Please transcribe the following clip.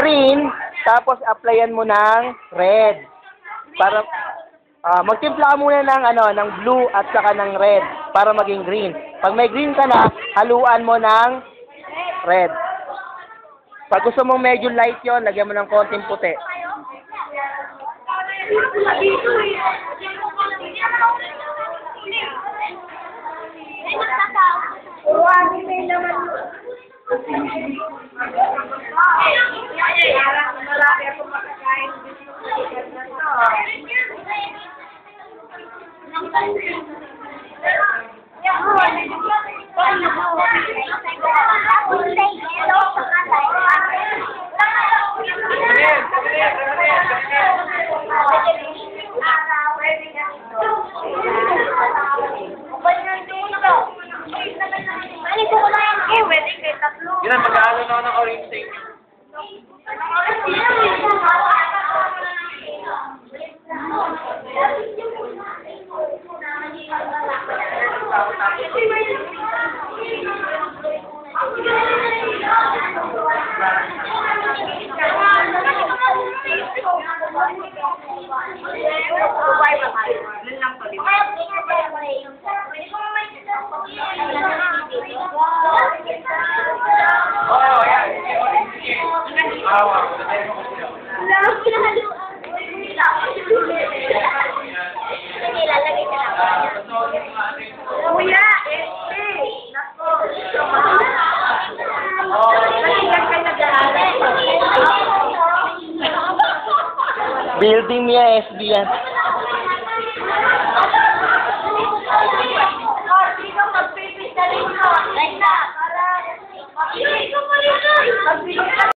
green, tapos applyan mo ng red. Para magtimpla ka muna ng ng blue at saka ng red para maging green. Pag may green ka na, haluan mo ng red. Pag gusto mong medyo light 'yon, lagyan mo ng konting puti. Yan, mag-aalo na ako ng orange sa inyo. Oh, yan. Awa. Building niya, SB yan. Like that.